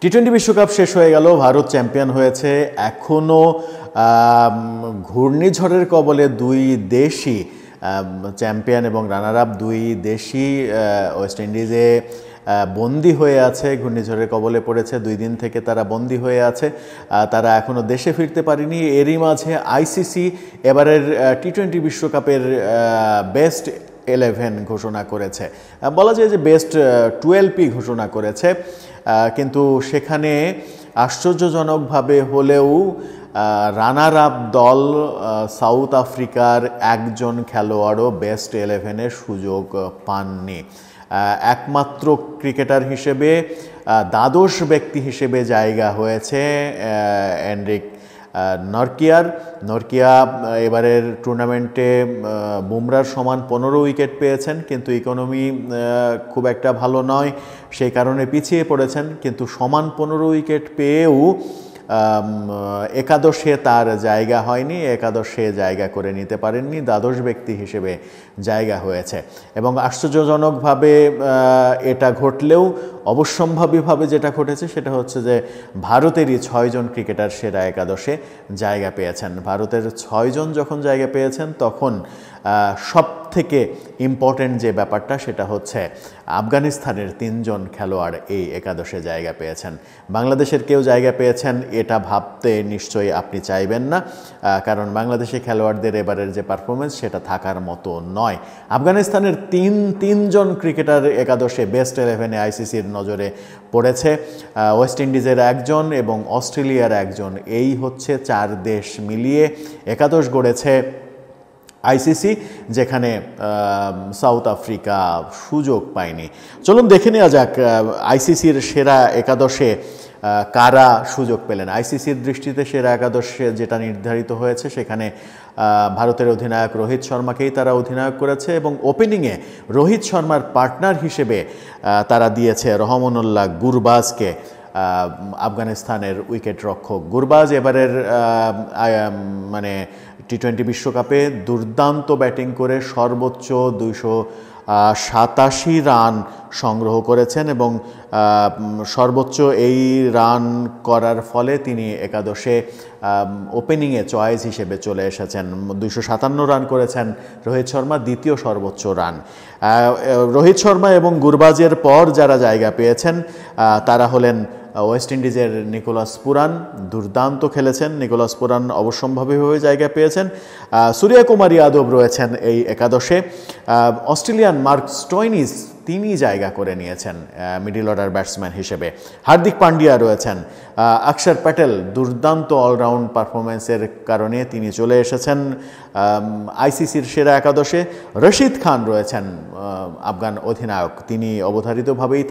টি-20 বিশ্বকাপ শেষ হয়ে গেল, ভারত চ্যাম্পিয়ন হয়েছে। এখনও ঘূর্ণিঝড়ের কবলে দুই দেশই চ্যাম্পিয়ন এবং রানার আপ দুই দেশই ওয়েস্ট ইন্ডিজে বন্দী হয়ে আছে, ঘূর্ণিঝড়ের কবলে পড়েছে। 2 দিন থেকে তারা বন্দী হয়ে আছে, তারা এখনও দেশে ফিরতে পারেনি। এরই মাঝে আইসিসি এবারের টি-20 বিশ্বকাপের বেস্ট 11 ঘোষণা করেছে, বলা যায় যে বেস্ট 12 ঘোষণা করেছে। কিন্তু সেখানে আশ্চর্যজনকভাবে হলেও রানার আপ দল সাউথ আফ্রিকার একজন খেলোয়াড়ও বেস্ট 11-এর সুযোগ পাননি। একমাত্র ক্রিকেটার হিসেবে দ্বাদশ ব্যক্তি হিসেবে জায়গা হয়েছে এন্ড্রিক নরকিয়া। এবারের টুর্নামেন্টে বুমরার সমান 15 উইকেট পেয়েছেন, কিন্তু ইকোনমি খুব একটা ভালো নয়, সেই কারণে পিছিয়ে পড়েছেন। কিন্তু সমান 15 উইকেট পেয়েও একাদশে তার জায়গা হয়নি, একাদশে জায়গা করে নিতে পারেননি, দ্বাদশ ব্যক্তি হিসেবে জায়গা হয়েছে। এবং আশ্চর্যজনকভাবে এটা ঘটলেও অবশ্যম্ভাবীভাবে যেটা ঘটেছে সেটা হচ্ছে যে ভারতেরই 6 জন ক্রিকেটার সেরা একাদশে জায়গা পেয়েছেন। ভারতের 6 জন যখন জায়গা পেয়েছেন তখন সব থেকে ইম্পর্টেন্ট যে ব্যাপারটা সেটা হচ্ছে আফগানিস্তানের 3 জন খেলোয়াড় এই একাদশে জায়গা পেয়েছেন। বাংলাদেশের কেউ জায়গা পেয়েছেন এটা ভাবতে নিশ্চয়ই আপনি চাইবেন না, কারণ বাংলাদেশি খেলোয়াড়দের এবারের যে পারফরমেন্স সেটা থাকার মতো নয়। আফগানিস্তানের তিন জন ক্রিকেটার একাদশে বেস্ট 11-এ আইসিসির নজরে পড়েছে। ওয়েস্ট ইন্ডিজের একজন এবং অস্ট্রেলিয়ার একজন, এই হচ্ছে 4 দেশ মিলিয়ে একাদশ গড়েছে আইসিসি, যেখানে সাউথ আফ্রিকা সুযোগ পায়নি। চলুন দেখে নেওয়া যাক আইসিসির সেরা একাদশে কারা সুযোগ পেলেন। আইসিসির দৃষ্টিতে সেরা একাদশে যেটা নির্ধারিত হয়েছে সেখানে ভারতের অধিনায়ক রোহিত শর্মাকেই তারা অধিনায়ক করেছে এবং ওপেনিংয়ে রোহিত শর্মার পার্টনার হিসেবে তারা দিয়েছে রহমানুল্লাহ গুরবাজকে। আফগানিস্তানের উইকেট রক্ষক গুরবাজ এবারের টি-20 বিশ্বকাপে দুর্দান্ত ব্যাটিং করে সর্বোচ্চ 287 রান সংগ্রহ করেছেন এবং সর্বোচ্চ এই রান করার ফলে তিনি একাদশে ওপেনিংয়ে চয়েস হিসেবে চলে এসেছেন। 257 রান করেছেন রোহিত শর্মা, দ্বিতীয় সর্বোচ্চ রান। রোহিত শর্মা এবং গুরবাজের পর যারা জায়গা পেয়েছেন তারা হলেন ওয়েস্ট ইন্ডিজের নিকোলাস পুরান, দুর্দান্ত খেলেছেন নিকোলাস পুরান, অবশ্যম্ভাবীভাবে জায়গা পেয়েছেন। সূর্যকুমার যাদব রয়েছেন এই একাদশে। অস্ট্রেলিয়ান মার্ক স্টোইনিস তিনি জায়গা করে নিয়েছেন মিডল অর্ডার ব্যাটসম্যান হিসেবে। হার্দিক পান্ডিয়া রয়েছেন। অক্ষর প্যাটেল দুর্দান্ত অলরাউন্ড পারফরমেন্সের কারণে তিনি চলে এসেছেন আইসিসির সেরা একাদশে। রশিদ খান রয়েছেন আফগান অধিনায়ক, তিনি অবধারিতভাবেই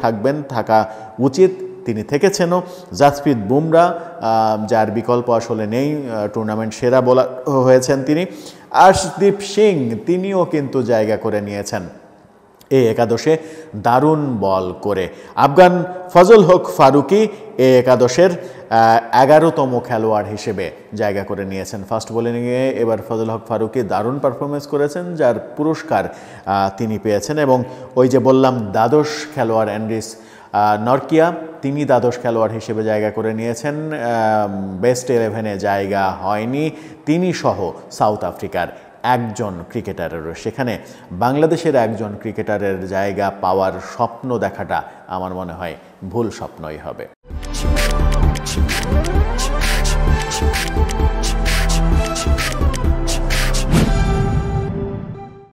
থাকা উচিত, তিনি থেকেছেনও। জাসপ্রীত বুমরা যার বিকল্প আসলে নেই, টুর্নামেন্ট সেরা বোলার হয়েছেন তিনি। আর্শদীপ সিং তিনিও কিন্তু জায়গা করে নিয়েছেন এই একাদশে দারুণ বল করে। আফগান ফজল হক ফারুকি এই একাদশের 11তম খেলোয়াড় হিসেবে জায়গা করে নিয়েছেন। ফাস্ট বোলিংয়ে এবার ফজল হক ফারুকি দারুণ পারফরমেন্স করেছেন, যার পুরস্কার তিনি পেয়েছেন। এবং ওই যে বললাম দ্বাদশ খেলোয়াড় এন্ড্রিক নরকিয়া, তিনি দ্বাদশ খেলোয়াড় হিসেবে জায়গা করে নিয়েছেন। বেস্ট 11-এ জায়গা হয়নি তিনি সহ সাউথ আফ্রিকার একজন ক্রিকেটারেরও। সেখানে বাংলাদেশের একজন ক্রিকেটারের জায়গা পাওয়ার স্বপ্ন দেখাটা আমার মনে হয় ভুল স্বপ্নই হবে।